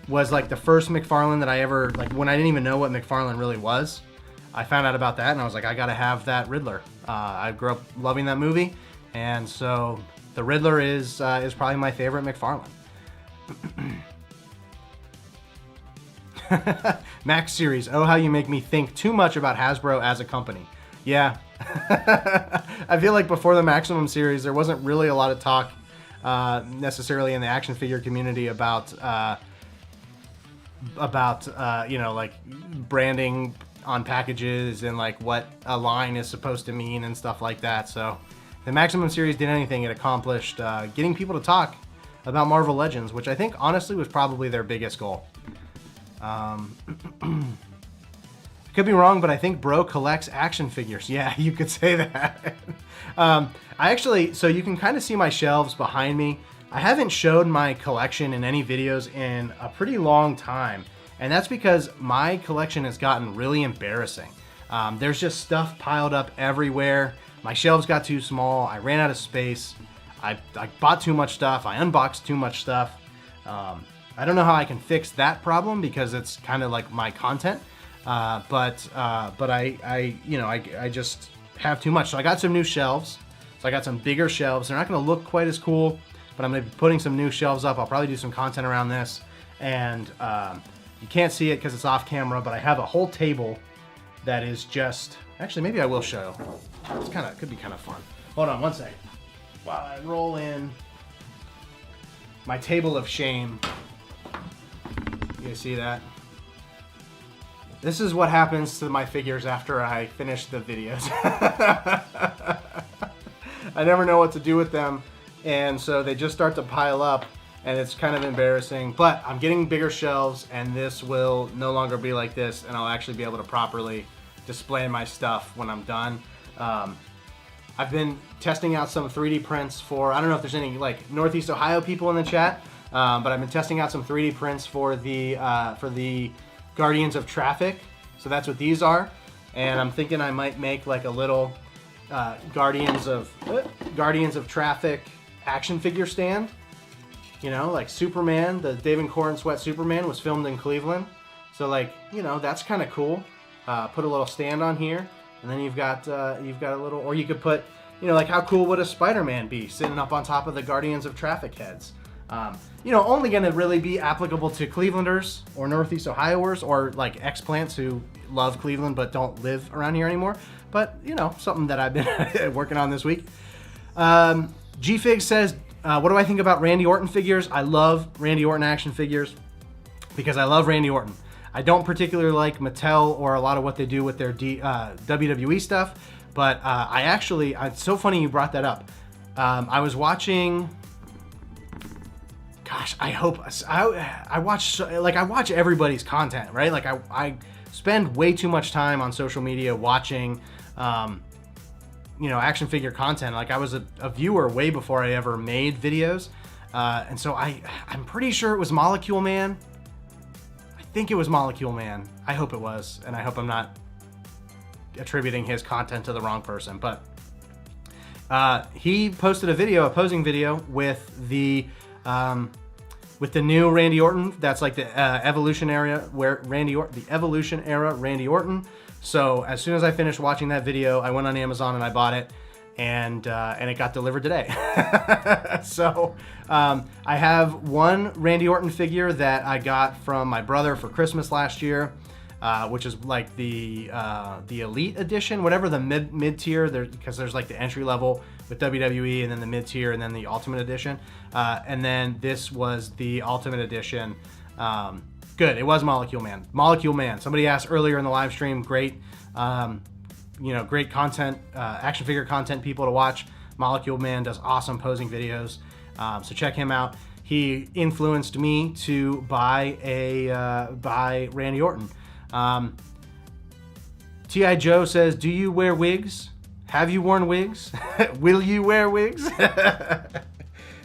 was like the first McFarlane that I ever, like when I didn't even know what McFarlane really was. I found out about that and I was like, I gotta have that Riddler. I grew up loving that movie, and so the Riddler is probably my favorite McFarlane. Max Series, oh how you make me think too much about Hasbro as a company. Yeah. I feel like before the Maximum Series there wasn't really a lot of talk necessarily in the action figure community about you know, like branding on packages and like what a line is supposed to mean and stuff like that. So the Maximum Series did anything. It accomplished getting people to talk about Marvel Legends, which I think honestly was probably their biggest goal. Could be wrong, but I think bro collects action figures. Yeah, you could say that. I actually, so you can kind of see my shelves behind me. I haven't showed my collection in any videos in a pretty long time. And that's because my collection has gotten really embarrassing. There's just stuff piled up everywhere. My shelves got too small. I ran out of space. I bought too much stuff. I unboxed too much stuff. I don't know how I can fix that problem because it's kind of like my content. But I just have too much. So I got some new shelves. So I got some bigger shelves. They're not going to look quite as cool, but I'm going to be putting some new shelves up. I'll probably do some content around this. And you can't see it because it's off camera, but I have a whole table that is just, actually maybe I will show. It's could be kind of fun. Hold on one second. While I roll in my table of shame. You guys see that? This is what happens to my figures after I finish the videos. I never know what to do with them, and so they just start to pile up, and it's kind of embarrassing. But I'm getting bigger shelves, and this will no longer be like this, and I'll actually be able to properly display my stuff when I'm done. I've been testing out some 3D prints for, I don't know if there's any like Northeast Ohio people in the chat, but I've been testing out some 3D prints for the Guardians of Traffic. So that's what these are. And I'm thinking I might make like a little Guardians of Traffic action figure stand. You know, like Superman, the David Corn Sweat Superman was filmed in Cleveland. So like, you know, that's kind of cool. Put a little stand on here, and then you've got a little, or you could put, you know, like how cool would a Spider-Man be sitting up on top of the Guardians of Traffic heads? You know, only going to really be applicable to Clevelanders or Northeast Ohioers or like explants who love Cleveland but don't live around here anymore. But, you know, something that I've been working on this week. G-Fig says, what do I think about Randy Orton figures? I love Randy Orton action figures because I love Randy Orton. I don't particularly like Mattel or a lot of what they do with their WWE stuff, but it's so funny you brought that up. I was watching, gosh, I watch everybody's content, right? Like I spend way too much time on social media watching, you know, action figure content. Like I was a viewer way before I ever made videos. And so I'm pretty sure it was Molecule Man. I think it was Molecule Man. I hope it was, and I hope I'm not attributing his content to the wrong person. But he posted a posing video with the new Randy Orton. That's like the Evolution era Randy Orton. So as soon as I finished watching that video, I went on Amazon and I bought it, and it got delivered today. So I have one Randy Orton figure that I got from my brother for Christmas last year, which is like the Elite Edition, whatever the mid tier there, because there's like the entry level with WWE, and then the mid tier, and then the Ultimate Edition, and then this was the Ultimate Edition. Good, it was Molecule Man. Molecule Man. Somebody asked earlier in the live stream. Great, you know, great content, action figure content people to watch. Molecule Man does awesome posing videos, so check him out. He influenced me to buy Randy Orton. T.I. Joe says, "Do you wear wigs? Have you worn wigs? Will you wear wigs?"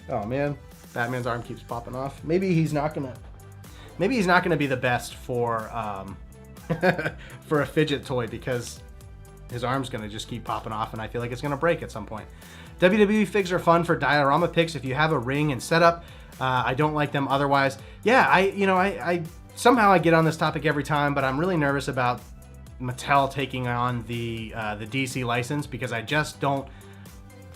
Oh man, Batman's arm keeps popping off. Maybe he's not gonna be the best for for a fidget toy, because his arm's gonna just keep popping off, and I feel like it's gonna break at some point. WWE figs are fun for diorama picks if you have a ring and setup. I don't like them otherwise. Yeah, I somehow I get on this topic every time, but I'm really nervous about Mattel taking on the DC license, because I just don't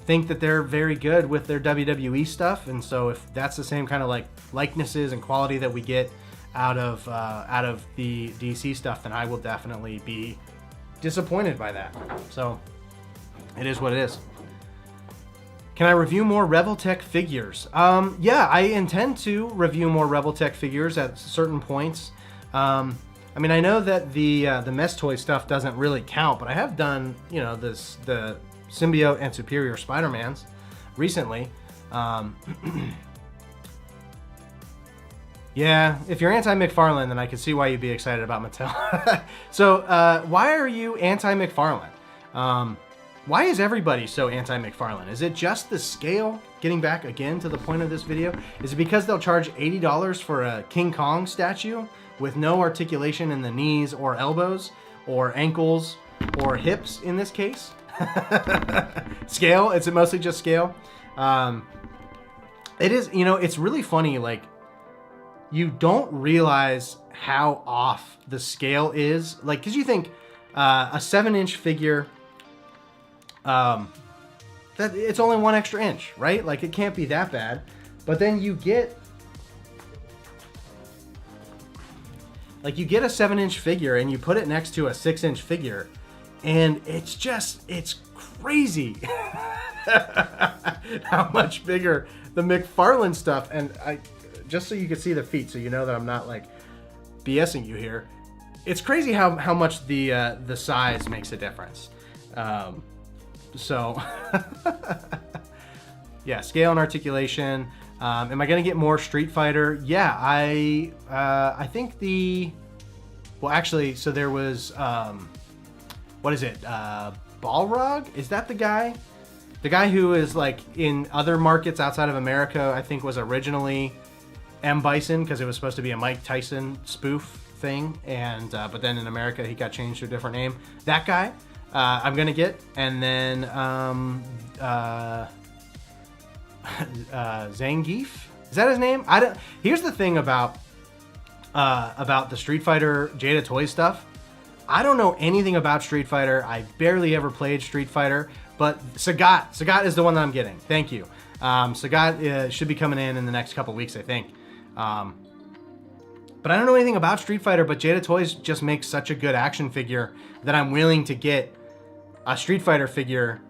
think that they're very good with their WWE stuff. And so if that's the same kind of like likenesses and quality that we get out of the DC stuff, then I will definitely be disappointed by that. So it is what it is. Can I review more Revoltech figures? Yeah, I intend to review more Revoltech figures at certain points. I mean, I know that the Mess Toy stuff doesn't really count, but I have done, you know, the Symbiote and Superior Spider-Mans recently. Yeah, if you're anti-McFarlane, then I can see why you'd be excited about Mattel. So, why are you anti-McFarlane? Why is everybody so anti-McFarlane? Is it just the scale? Getting back again to the point of this video, is it because they'll charge $80 for a King Kong statue with no articulation in the knees or elbows or ankles or hips in this case? Scale? Is it mostly just scale? It is, you know, it's really funny, like, you don't realize how off the scale is. Like, because you think a 7-inch figure, that it's only 1 extra inch, right? Like, it can't be that bad. But then you get, like, you get a 7-inch figure and you put it next to a 6-inch figure, and it's just, it's crazy how much bigger the McFarlane stuff. And just so you can see the feet, so you know that I'm not like BSing you here. It's crazy how much the size makes a difference. So yeah, scale and articulation. Am I gonna get more Street Fighter? Yeah, I think well, actually, so there was what is it? Balrog? Is that the guy? The guy who is like in other markets outside of America, I think was originally M. Bison, because it was supposed to be a Mike Tyson spoof thing, and but then in America he got changed to a different name. That guy I'm gonna get, and then Zangief, is that his name? I don't. Here's the thing about the Street Fighter Jada Toys stuff. I don't know anything about Street Fighter. I barely ever played Street Fighter, but Sagat is the one that I'm getting. Thank you. Sagat should be coming in the next couple weeks, I think. But I don't know anything about Street Fighter, but Jada Toys just makes such a good action figure that I'm willing to get a Street Fighter figure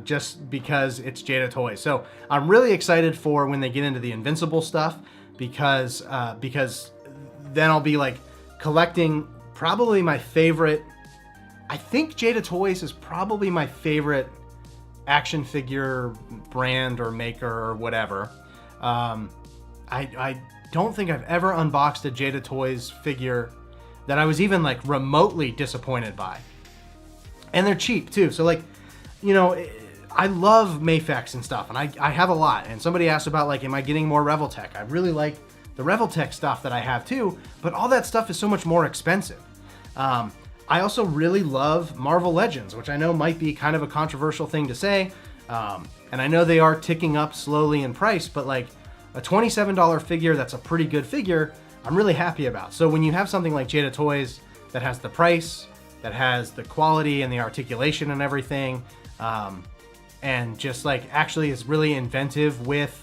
just because it's Jada Toys. So I'm really excited for when they get into the Invincible stuff, because then I'll be like collecting probably my favorite. I think Jada Toys is probably my favorite action figure brand or maker or whatever. I don't think I've ever unboxed a Jada Toys figure that I was even like remotely disappointed by. And they're cheap too. So like, you know, I love Mafex and stuff, and I have a lot. And somebody asked about like, am I getting more Reveltech? I really like the Reveltech stuff that I have too, but all that stuff is so much more expensive. I also really love Marvel Legends, which I know might be kind of a controversial thing to say. And I know they are ticking up slowly in price, but like a $27 figure that's a pretty good figure, I'm really happy about. So when you have something like Jada Toys that has the price, that has the quality and the articulation and everything, and just like actually is really inventive with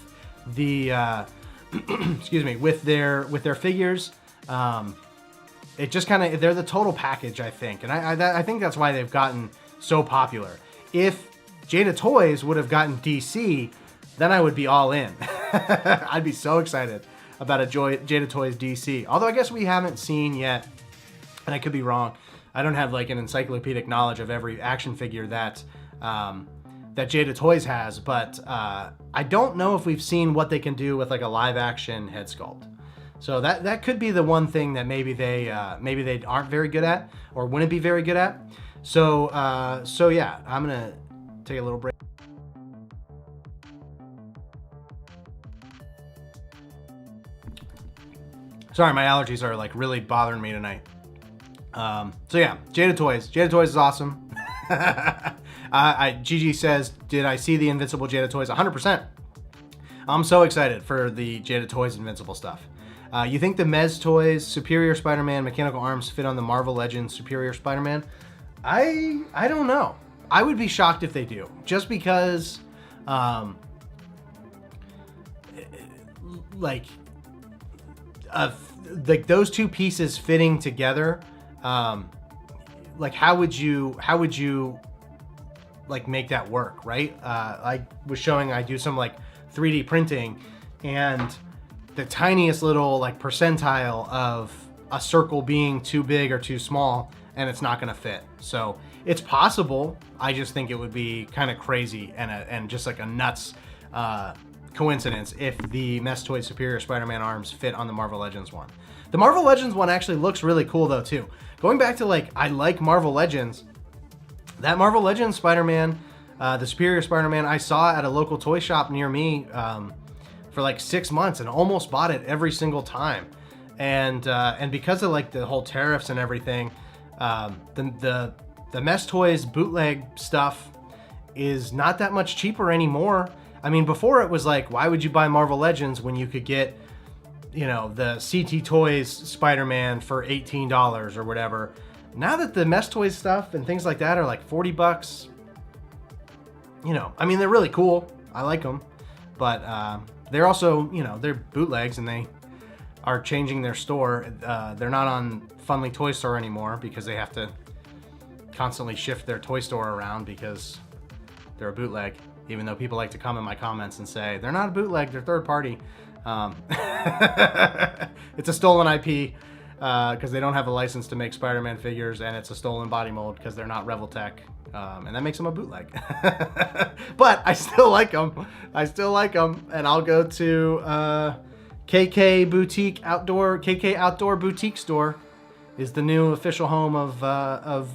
the excuse me, with their figures, it just kind of, they're the total package, I think. And I think that's why they've gotten so popular. If Jada Toys would have gotten DC, then I would be all in. I'd be so excited about a Jada Toys DC. Although I guess we haven't seen yet, and I could be wrong. I don't have like an encyclopedic knowledge of every action figure that that Jada Toys has, but I don't know if we've seen what they can do with like a live action head sculpt. So that could be the one thing that maybe they aren't very good at, or wouldn't be very good at. So yeah, I'm gonna take a little break. Sorry, my allergies are like really bothering me tonight. So yeah, Jada Toys. Jada Toys is awesome. Gigi says, did I see the Invincible Jada Toys? 100%. I'm so excited for the Jada Toys Invincible stuff. You think the Mez Toys Superior Spider-Man mechanical arms fit on the Marvel Legends Superior Spider-Man? I don't know. I would be shocked if they do, just because like those two pieces fitting together, like how would you like make that work, right? I was showing I do some like 3D printing, and the tiniest little like percentile of a circle being too big or too small, and it's not gonna fit. So it's possible. I just think it would be kind of crazy and just like a nuts coincidence if the Mez Toys Superior Spider-Man arms fit on the Marvel Legends one. The Marvel Legends one actually looks really cool though too. Going back to like, I like Marvel Legends. That Marvel Legends Spider-Man, the Superior Spider-Man, I saw at a local toy shop near me for like 6 months and almost bought it every single time. And because of like the whole tariffs and everything, the Mez Toys bootleg stuff is not that much cheaper anymore. I mean, before it was like, why would you buy Marvel Legends when you could get, you know, the CT Toys Spider-Man for $18 or whatever? Now that the Mez Toys stuff and things like that are like 40 bucks, you know, I mean, they're really cool. I like them, but they're also, you know, they're bootlegs and they are changing their store. They're not on Funly Toy Store anymore because they have to constantly shift their toy store around because they're a bootleg, even though people like to come in my comments and say they're not a bootleg, they're third party. It's a stolen IP because they don't have a license to make Spider-Man figures, and it's a stolen body mold because they're not Reveltech, and that makes them a bootleg. But I still like them. And I'll go to KK Outdoor Boutique Store is the new official home of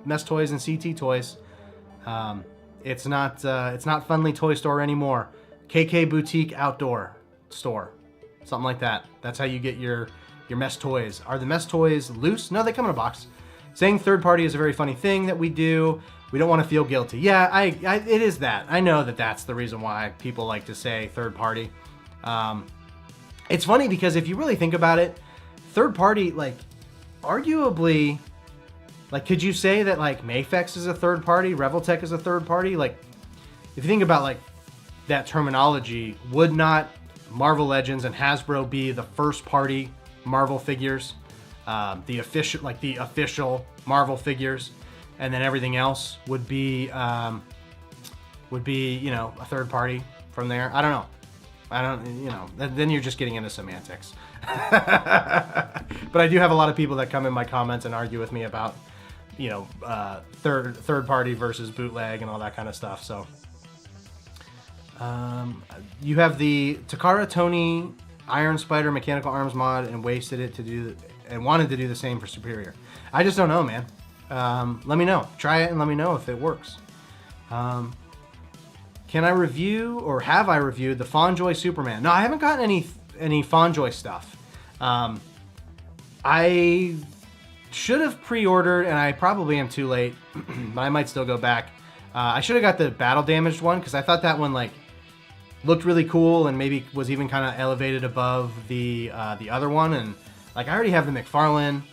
Mez Toys and CT Toys. It's not Funly Toy Store anymore. KK Boutique Outdoor Store, something like that. That's how you get your Mez Toys. Are the Mez Toys loose? No, they come in a box. Saying third party is a very funny thing that we do. We don't want to feel guilty. Yeah, it is that. I know that that's the reason why people like to say third party. It's funny because if you really think about it, third party, like, arguably, like, could you say that like Mafex is a third party, Reveltech is a third party? Like, if you think about like that terminology, would not Marvel Legends and Hasbro be the first party Marvel figures, the official Marvel figures, and then everything else would be you know, a third party from there? I don't know. You know, then you're just getting into semantics. But I do have a lot of people that come in my comments and argue with me about, you know, third party versus bootleg and all that kind of stuff. So you have the Takara Tony Iron Spider mechanical arms mod and wasted it to do and wanted to do the same for Superior. I just don't know, man. Let me know. Try it and let me know if it works. Can I review, or have I reviewed the FonJoy Superman? No, I haven't gotten any FonJoy stuff. I should have pre-ordered, and I probably am too late, but I might still go back. I should have got the battle damaged one, because I thought that one like looked really cool and maybe was even kind of elevated above the other one. And like, I already have the McFarlane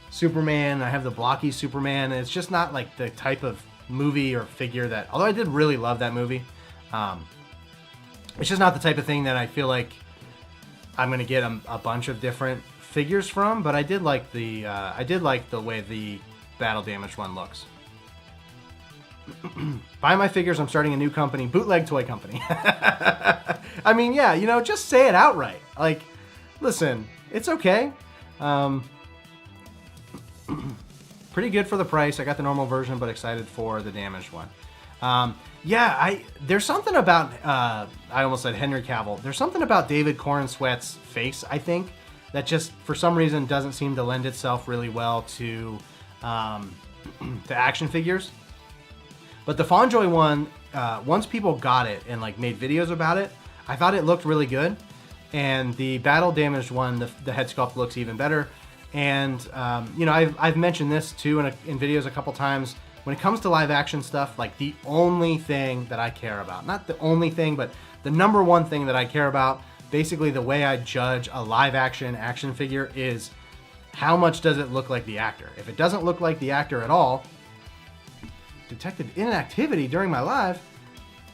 Superman, I have the blocky Superman, and it's just not like the type of movie or figure that, although I did really love that movie, it's just not the type of thing that I feel like I'm gonna get a bunch of different figures from. But I did like the way the battle damaged one looks. Buy my figures, I'm starting a new company, Bootleg Toy Company. I mean, yeah, you know, just say it outright. Like, listen, it's okay. Pretty good for the price. I got the normal version, but excited for the damaged one. Yeah, there's something about, I almost said Henry Cavill. There's something about David Corenswet's face, I think, that just, for some reason, doesn't seem to lend itself really well to action figures. But the FonJoy one, once people got it and like made videos about it, I thought it looked really good. And the battle damaged one, the head sculpt looks even better. And you know, I've mentioned this too in videos a couple times. When it comes to live action stuff, like the only thing that I care about, not the only thing, but the number one thing that I care about, basically the way I judge a live action figure, is how much does it look like the actor. If it doesn't look like the actor at all, detected inactivity during my live.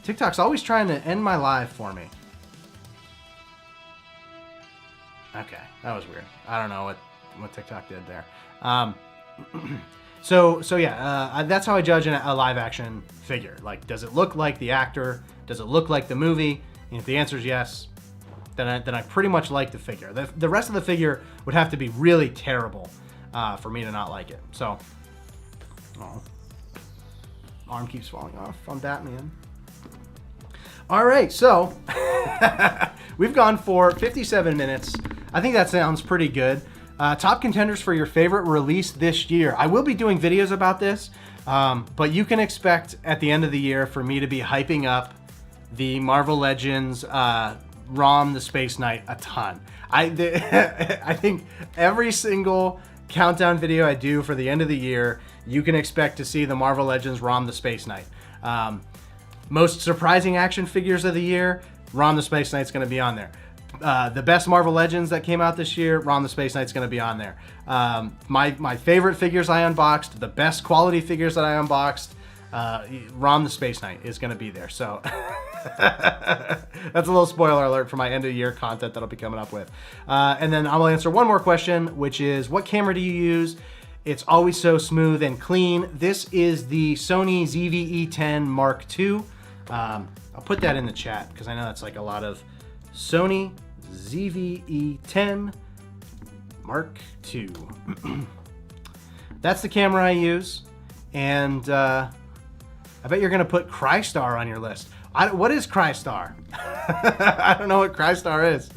TikTok's always trying to end my live for me. Okay, that was weird. I don't know what TikTok did there. So yeah, that's how I judge a live action figure. Like, does it look like the actor? Does it look like the movie? And if the answer is yes, then I pretty much like the figure. The rest of the figure would have to be really terrible for me to not like it. So, oh, arm keeps falling off on Batman. All right, so we've gone for 57 minutes. I think that sounds pretty good. Top contenders for your favorite release this year. I will be doing videos about this, but you can expect at the end of the year for me to be hyping up the Marvel Legends ROM the Space Knight a ton. I think every single countdown video I do for the end of the year, you can expect to see the Marvel Legends ROM the Space Knight. Most surprising action figures of the year, ROM the Space Knight's going to be on there. The best Marvel Legends that came out this year, ROM the Space Knight's going to be on there. My favorite figures I unboxed, the best quality figures that I unboxed, ROM the Space Knight is going to be there. So that's a little spoiler alert for my end of year content that'll be coming up with. And then I will answer one more question, which is, what camera do you use? It's always so smooth and clean. This is the Sony ZV-E10 Mark II. I'll put that in the chat because I know that's like a lot of Sony ZV-E10 Mark II. That's the camera I use, and I bet you're gonna put Crystar on your list. What is Crystar? I don't know what Crystar is.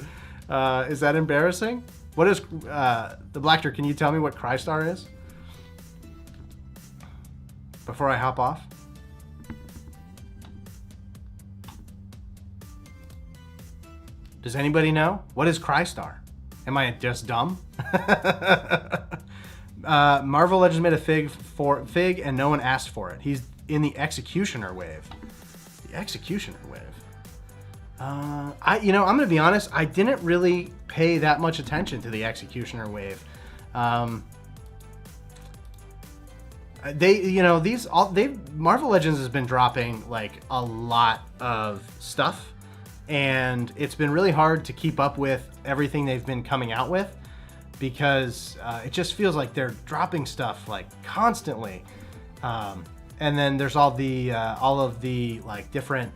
Is that embarrassing? What is the Blackter? Can you tell me what Crystar is before I hop off? Does anybody know? What is Crystar? Am I just dumb? Marvel Legends made a fig and no one asked for it. He's in the Executioner wave. The Executioner wave. I'm gonna be honest, I didn't really pay that much attention to the Executioner wave. Marvel Legends has been dropping like a lot of stuff, and it's been really hard to keep up with everything they've been coming out with, because it just feels like they're dropping stuff like constantly. And then there's all of the like different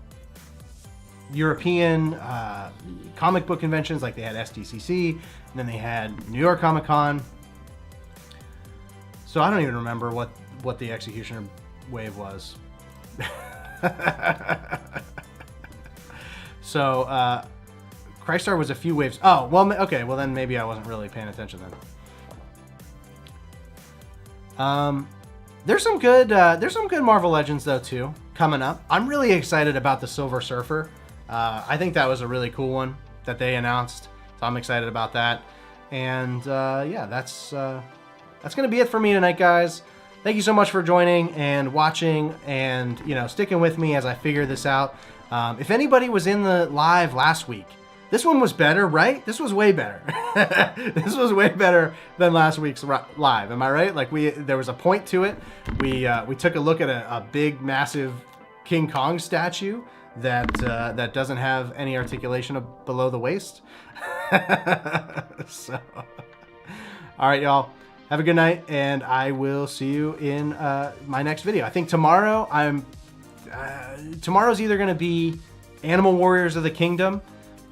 European comic book conventions, like they had SDCC, and then they had New York Comic Con. So I don't even remember what the Executioner wave was. So Crystar was a few waves. Oh, well, okay, well then maybe I wasn't really paying attention then. There's some good Marvel Legends though too coming up. I'm really excited about the Silver Surfer. I think that was a really cool one that they announced, so I'm excited about that. And yeah, that's gonna be it for me tonight, guys. Thank you so much for joining and watching, and sticking with me as I figure this out. If anybody was in the live last week, this one was better, right? This was way better. This was way better than last week's live. Am I right? Like there was a point to it. We took a look at a big, massive King Kong statue that doesn't have any articulation below the waist. So, all right, y'all. Have a good night, and I will see you in my next video. I think tomorrow tomorrow's either going to be Animal Warriors of the Kingdom.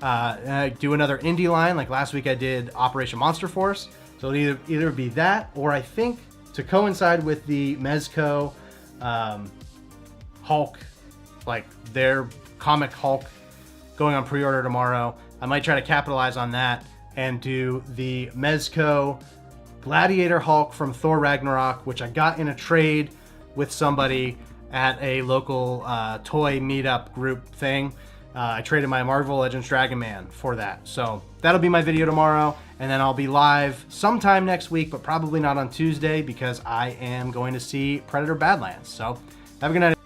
I do another indie line like last week I did Operation Monster Force. So it'll either be that, or I think to coincide with the Mezco Hulk, like their comic Hulk going on pre-order tomorrow, I might try to capitalize on that and do the Mezco Gladiator Hulk from Thor Ragnarok, which I got in a trade with somebody at a local toy meetup group thing. I traded my Marvel Legends Dragon Man for that. So that'll be my video tomorrow, and then I'll be live sometime next week, but probably not on Tuesday because I am going to see Predator Badlands. So have a good night.